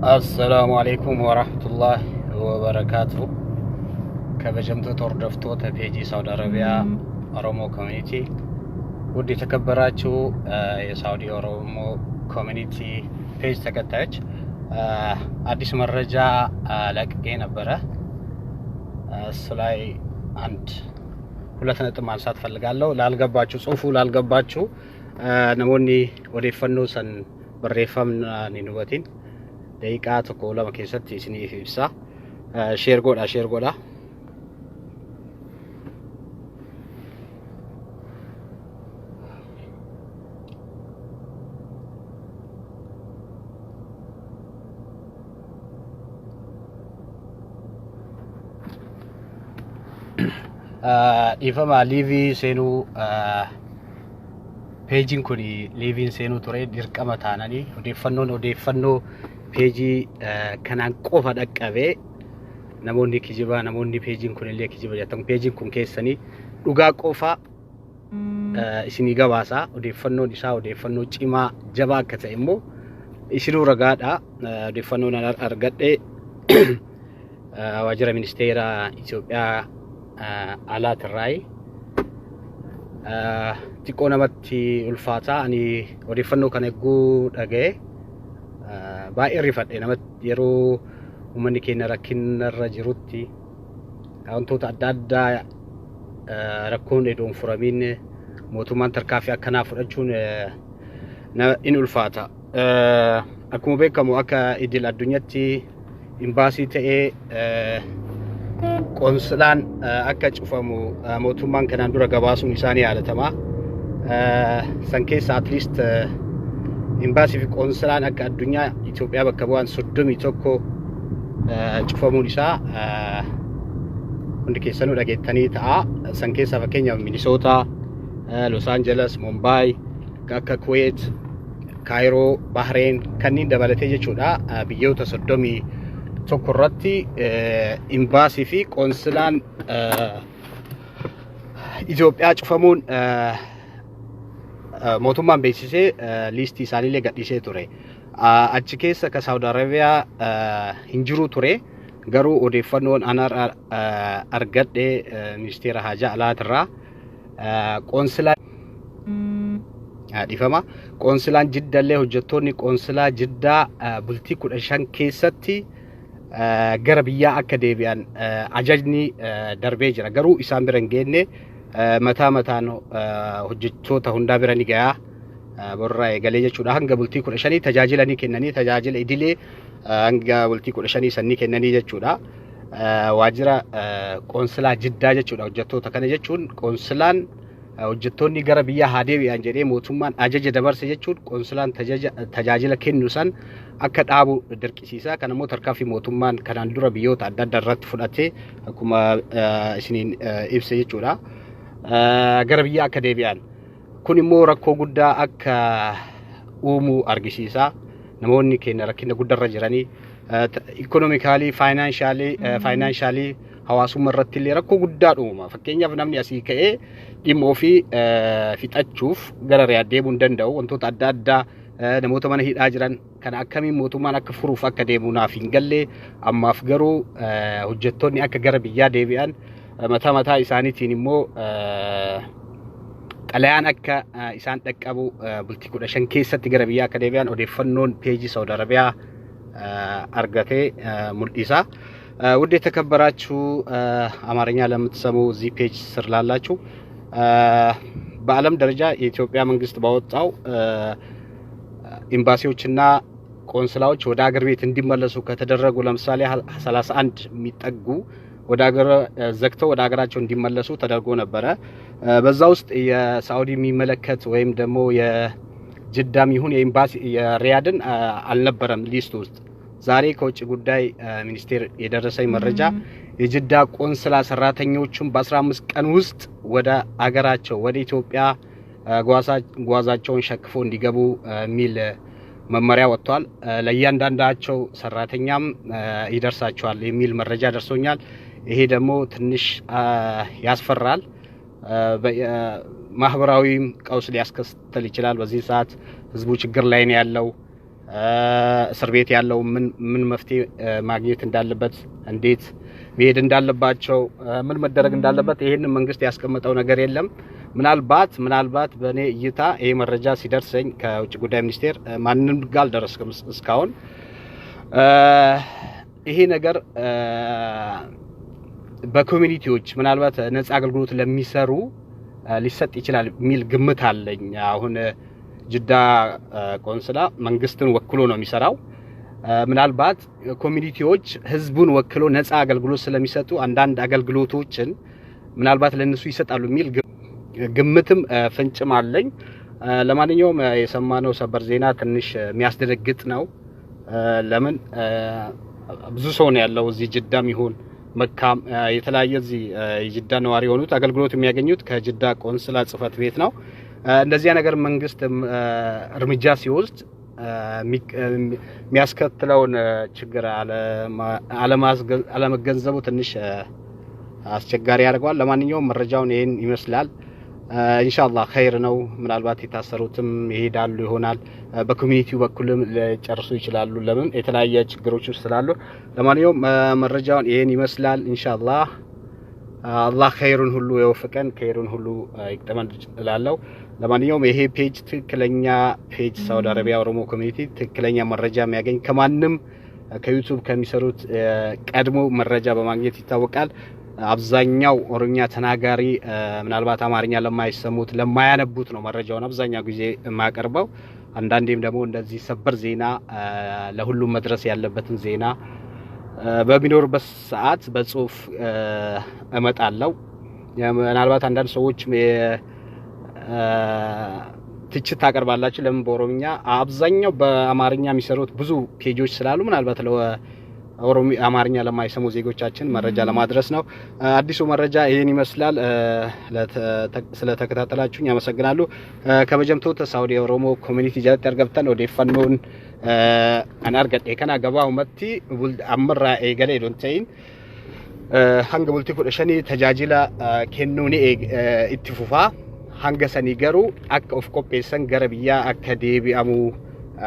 السلام عليكم ورحمة الله وبركاته. كبجمت توردفتو تبيجي سعودي عربية أرومو كوميونيتي ودي تكبراتشو يسعودي أرومو كوميونيتي بيج تكتاج أديس مرجع لكين أبرة سلاي عند ሁለተኛ ማንሳት ፈልጋለሁ ላልገባችሁ ጽሁፉ ላልገባችሁ ነሞኒ odeeffannoo san barreeffamna ninubatin daqiiqaa tokko lama keessatti isiniif ibsa share godha ifama livi senu paging kuni living senu ture dirqama taanani odeeffannoo page kanaan qofa dhaqqabe namoonni kijiba namoonni paging kun illee kijiba jatan paging kun keessani dhugaa qofa isinii gabaasa odeeffannoon isaa odeeffannoo cimaa jabaa akka ta'e immoo isinuu ragaadha odeeffannoon argadhe waajjira ministeera Itoophiyaa alat rai tiko namatti ulfaata ani odeeffannoo kana eeguu dhagee baay'ee rifadhe namatti yeroo uummanni keenya rakkinarra jirutti wantoota adda addaa rakkoon edoon furamiin mootummaan tarkaanfii akkanaa fudhachuun in ulfaata akkuma beekamu akka idil addunyaatti imbaasii ta'ee konsulaan akka cufamu mootummaan kanaan dura gabaasuun isaanii yaadatama san keessa at least imbaasii fi konsulaan akka addunyaa Itoophiyaa bakka bu'an 31 cufamuun isaa hundi keessanuu dhageettanii ta'a san keessa fakkeenyaaf Minnesota, Los Angeles, Mumbai, akka Kuwait, Cairo, Bahrain kanneen dabalatee jechuudha biyyoota 30 tokkorratti imbaasii fi konsulaan Itoophiyaa cufamuun mootummaan beeksisee liistii isaaniillee gadhiisee ture achi keessa ka Saudi Arabiyaa hin jiru ture garuu odeeffannoon argadhe ministeera haajaa alaatirraa konsulaan jiddallee hojjettoonni konsulaa jiddaa bultii 15 keessatti gara biyyaa akka deebi'an ajajni darbee jira garuu isaan bira hin geenne mataan hojjettoota hundaa bira ni gayaa borra eegalee jechuudha hanga bultii 15 tajaajilanii kennanii tajaajila idilee hanga bultii 15 sanni kennanii jechuudha waajjira konsulaa jiddaa jechuudha hojjettoota kana jechuun konsulaan hojjettoonni gara biyyaa haa deebi'an jedhee mootummaan ajaja dabarse jechuun konsulaan tajaajila kennu san akka dhaabu dirqisiisa kana immoo tarkaanfii mootummaan kanaan dura biyyoota adda addaa irratti fudhatee akkuma isiniin ibse jechuudha gara biyyaa akka deebi'an kun immoo rakkoo guddaa akka uumuu argisiisa namoonni keenya rakkina guddaarra jiranii economically financially hawaasummaa irratti illee rakkoo guddaa uuma fakkeenyaaf namni asii ka'ee dhimma ofii fixachuuf gara riyaa deemuu hin danda'u wantoota adda addaa namoota mana hidhaa jiran kana akkamiin mootummaan akka furuuf akka deemu naaf hin galle ammaaf garuu hojjettoonni akka gara biyyaa deebi'an mataa isaaniitiin immoo xalayaan akka isaan dhaqqabu bultii 15 keessatti gara biyyaa akka deebi'an odeeffannoon peejii Saudi Arabiyaa argatee mul'isa ውድ የተከበራችሁ አማርኛ ለምትሰሙ እዚህ ፔጅ ስር ላላችሁ በአለም ደረጃ የኢትዮጵያ መንግስት ባወጣው ኤምባሲዎችና ቆንስላዎች ወደ ሀገር ቤት እንዲመለሱ ከተደረጉ ለምሳሌ 31 የሚጠጉ ወደ ሀገር ዘግተው ወደ ሀገራቸው እንዲመለሱ ተደርጎ ነበር በዛ ውስጥ የሳውዲ የሚመለከት ወይም ደግሞ የጅዳም ይሁን የኤምባሲ የሪያድን አልነበረም ሊስት ውስጥ ዛሬ ከውጭ ጉዳይ ሚኒስቴር የደረሰኝ መረጃ የጅዳ ቆንስላ ሰራተኞቹም በ15 ቀን ውስጥ ወደ አገራቸው ወደ ኢትዮጵያ ጓዛቸውን ሸክፎ እንዲገቡ ሚል መመሪያ ወጥቷል ለእያንዳንዳቸው ሰራተኛም ይደርሳቸዋል የሚል መረጃ ደርሶኛል ይሄ ደግሞ ትንሽ ያስፈራል ማህበራዊ ቀውስ ሊያስከትል ይችላል በዚህ ሰዓት ህዝቡ ችግር ላይ ነው ያለው እስር ቤት ያለው ምን መፍትሄ ማግኘት እንዳለበት እንዴት መሄድ እንዳለባቸው ምን መደረግ እንዳለበት ይሄንን መንግስት ያስቀመጠው ነገር የለም። ምናልባት በእኔ እይታ ይሄ መረጃ ሲደርሰኝ ከውጭ ጉዳይ ሚኒስቴር ማንንም ጋር አልደረስኩም እስካሁን ይሄ ነገር በኮሚኒቲዎች ምናልባት ነፃ አገልግሎት ለሚሰሩ ሊሰጥ ይችላል የሚል ግምት አለኝ። አሁን ጅዳ ቆንስላ መንግስትን ወክሎ ነው የሚሰራው። ምናልባት ኮሚኒቲዎች ህዝቡን ወክሎ ነፃ አገልግሎት ስለሚሰጡ አንዳንድ አገልግሎቶችን ምናልባት ለነሱ ይሰጣሉ የሚል ግምትም ፍንጭም አለኝ። ለማንኛውም የሰማነው ሰበር ዜና ትንሽ የሚያስደነግጥ ነው። ለምን ብዙ ሰው ነው ያለው እዚህ ጅዳም ይሁን መካም የተለያየ እዚህ የጅዳ ነዋሪ የሆኑት አገልግሎት የሚያገኙት ከጅዳ ቆንስላ ጽህፈት ቤት ነው። እንደዚህ ነገር መንግስት እርምጃ ሲወስድ የሚያስከትለውን ችግር አለመገንዘቡ ትንሽ አስቸጋሪ ያደርገዋል። ለማንኛውም መረጃውን ይሄን ይመስላል። ኢንሻአላህ ኸይር ነው። ምናልባት የታሰሩትም ይሄዳሉ ይሆናል። በኮሚኒቲው በኩልም ሊጨርሱ ይችላሉ። ለምን የተለያየ ችግሮች ስላሉ። ለማንኛውም መረጃውን ይሄን ይመስላል። ኢንሻአላህ አላህ ኸይሩን ሁሉ ይወፍቀን፣ ኸይሩን ሁሉ ይቅጠመን እላለሁ። ለማንኛውም ይሄ ፔጅ ትክክለኛ ፔጅ ሳውዲ አረቢያ ኦሮሞ ኮሚኒቲ ትክክለኛ መረጃ የሚያገኝ ከማንም ከዩቲዩብ ከሚሰሩት ቀድሞ መረጃ በማግኘት ይታወቃል። አብዛኛው ኦሮምኛ ተናጋሪ ምናልባት አማርኛ ለማይሰሙት ለማያነቡት ነው መረጃውን አብዛኛው ጊዜ የማቀርበው። አንዳንዴም ደግሞ እንደዚህ ሰበር ዜና ለሁሉም መድረስ ያለበትን ዜና በሚኖርበት ሰዓት በጽሁፍ እመጣለሁ። ምናልባት አንዳንድ ሰዎች ትችት ታቀርባላችሁ ለምን በኦሮምኛ አብዛኛው በአማርኛ የሚሰሩት ብዙ ፔጆች ስላሉ ምናልባት አማርኛ ለማይሰሙ ዜጎቻችን መረጃ ለማድረስ ነው። አዲሱ መረጃ ይሄን ይመስላል። ስለተከታተላችሁኝ አመሰግናለሁ። ከበጀምቶ ሳውዲ ኦሮሞ ኮሚኒቲ ጀለት ያርገብተን odeeffannoon an argadhe kana gabaa ummatti ammarraa eegalee dontayin hanga bultii 15 tajaajila kennuun itti fufaa. Hanga sanii garuu akka of qopheessan gara biyyaa akka deebi'amu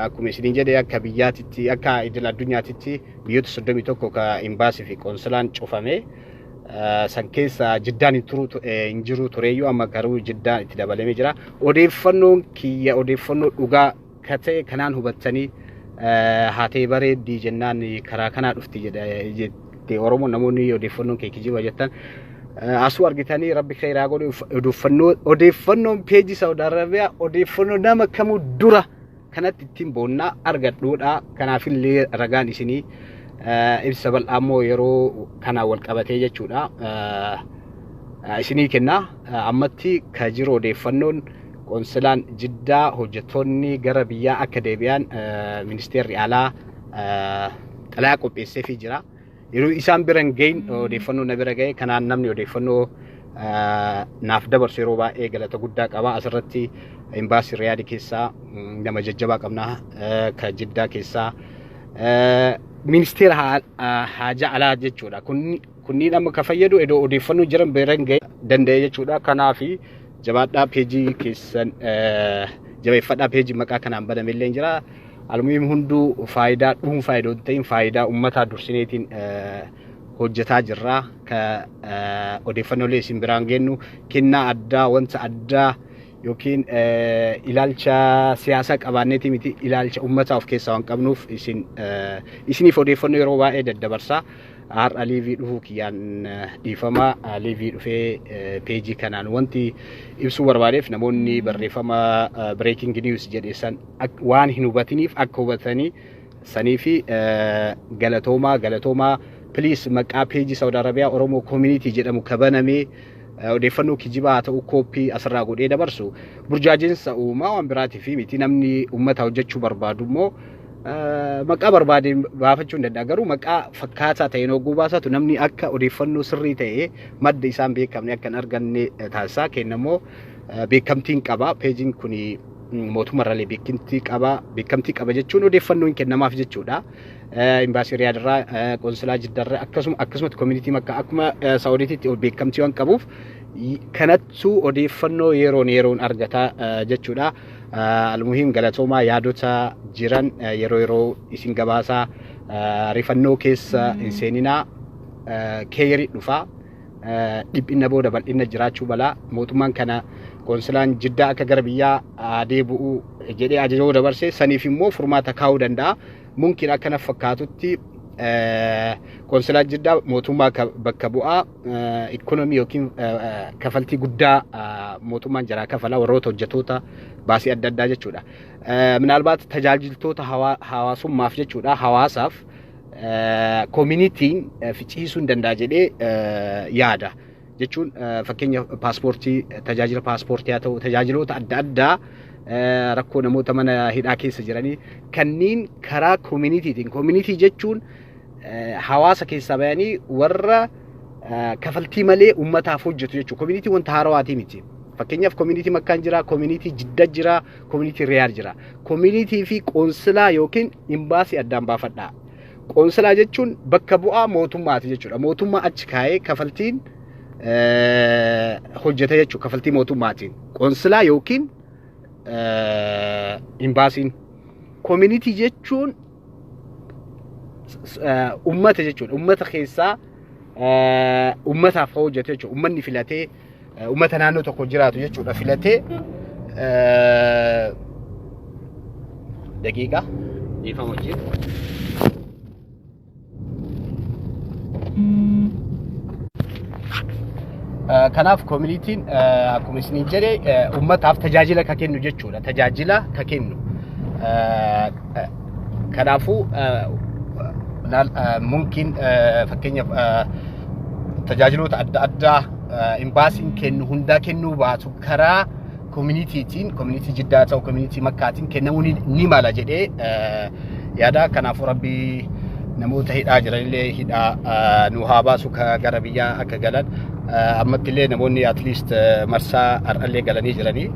akkuma isin jedhe akka biyyaatitti akka idil addunyaatitti biyyoota 31 ka imbaasii fi konsulaan cufame san keessa jiddaan hin jiru tureyyuu amma garuu jiddaan itti dabalamee jira. Odeeffannoon kiyya odeeffannoo dhugaa ka ta'e kanaan hubattanii haatee bareeddii jennaan karaa kanaa dhufti jedhe Oromoo namoonni odeeffannoon kee kijiba jettan asuu argitanii rabbi khairaa godhu odeeffannoon peejii Saudi Arabiyaa odeeffannoo nama kamuu dura kanatti ittiin boonnaa argadhuudha. Kanaafillee ragaan isinii ibsa bal'aammoo yeroo kanaa wal qabatee jechuudha isinii kenna. Ammatti ka jiru odeeffannoon konsulaan Jiddaa hojjettoonni gara biyyaa akka deebi'an ministeerri alaa xalayaa qopheesseefii jira. Yeroo isaan biran gahin odeeffannoo na bira gahe kanaan namni odeeffannoo naaf dabarsu yeroo baay'ee galata guddaa qaba. Asirratti imbaasii Riyaadii keessaa nama jajjabaa qabna ka Jiddaa keessaa ministeera haajaa alaa jechuudha. Kunniin amma ka fayyadu edoo odeeffannoo jiran biran gahe danda'e jechuudha. Kanaafi jabaadhaa peejii keessan jabeeffadhaa peejii maqaa kanaan banamellee jira. Almuhiim hunduu faayidaa dhuunfaa idoo ta'in faayidaa uummataa dursineetiin hojjetaa jirra. Ka odeeffannoolee isin biraan geennu kennaa addaa wanta addaa yookiin ilaalcha siyaasaa qabaanneeti miti ilaalcha uummataa of keessaa waan qabnuuf isiniif odeeffannoo yeroo baay'ee daddabarsaa. Har'a liivii dhufuu kiyyaan dhiifama liivii dhufee peejii kanaan wanti ibsuu barbaadeef namoonni barreeffama breaking news jedhesan waan hin hubatiniif akka hubatanii sanii fi galatoomaa please maqaa peejii Saudi Arabiyaa Oromo community jedhamu kabanamee odeeffannoo kijibaa ta'u koopii asirraa godhee dabarsu burjaajinsa uumaa waan biraatii fi miti namni ummata hojjechuu barbaadu immoo maqaa barbaadeen baafachuu hin danda'u. Garuu maqaa fakkaataa ta'een hogguu baasatu namni akka odeeffannoo sirrii ta'ee madda isaan beekamne akka hin arganne taasisaa kennammoo beekamtiin qaba. Peejiin kun mootummaarralee beekamtii qaba jechuun odeeffannoo hin kennamaaf jechuudha. Imbaasii Riyaadirraa konsulaa Jiddaarraa akkasumatti community makka akkuma Saawudiitti beekamtii waan qabuuf kanattuu odeeffannoo yeroon argata jechuudha. المهم galatooma yaadota jiran yeroo isin gabaasa rifannoo keessa hin seenina keeyri dhufa dhiphina booda bal'ina jiraachuu bala mootummaan kana konsilaan jiddaa akka gara biyyaa deebi'u jedhee ajajoo dabarse saniif immoo furmaata kaa'uu danda'a mumkin akkana fakkaatutti konsilaan jiddaa mootummaa bakka bu'aa ikonomii yookiin kafaltii guddaa mootummaan jara kafala warroota hojjettoota baasii adda addaa jechuudha minaalbaat tajaajiltoota hawaasummaaf jechuudha hawaasaaf communitiin ficiisuun danda'a jedhee yaada jechuun fakkeenya paaspoortii tajaajila paaspoortii haa ta'u tajaajiloota adda addaa rakkoo namoota mana hidhaa keessa jiranii kanneen karaa communitiin community jechuun hawaasa keessa bayanii warra kafaltii malee ummataaf hojjetu jechuudha community wanta haarawaati miti fakkeenyaaf community makkaan jira community jidda jira community riyaad jira community fi qoonsilaa yookiin imbaasii addaan baafadhaa qoonsilaa jechuun bakka bu'aa mootummaati jechuudha mootummaa achi kaa'ee kafaltiin hojjeta jechuudha kafaltii mootummaatiin qoonsilaa yookiin imbaasiin community jechuun ummata jechuudha ummata keessaa ummataaf hojjeta jechuudha ummanni filatee ummata naannoo tokko jiraatu jechuudha filatee daqiiqa dhiifama wajjin kanaaf communitiin akkuma isiniin jedhe ummataaf tajaajila ka kennu jechuudha tajaajila ka kennu kanaafuu mumkin fakkeenyaaf tajaajiloota adda addaa imbaasiin kennu hundaa kennuu baatu karaa communitytiin community jiddaa ta'u community makkaatiin kennamuu ni mala jedhee yaada kanaafuu rabbii namoota hidhaa jiranillee hidhaa nu haa baasu gara biyyaa akka galan ammatti illee namoonni at least marsaa har'allee galanii jiranii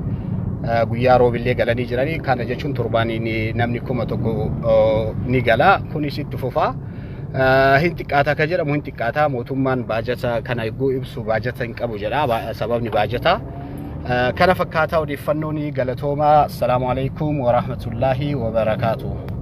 guyyaa roobillee galanii jiranii kana jechuun torbaaniin namni 1,000 ni gala kunis itti fufaa hin xiqqaataa ka jedhamu hin xiqqaataa mootummaan baajata kana eeguu ibsu baajata hin qabu jedha sababni baajata kana fakkaataa odeeffannoon galatoomaa assalaamu alaykum wa rahmatullahi wa barakaatuh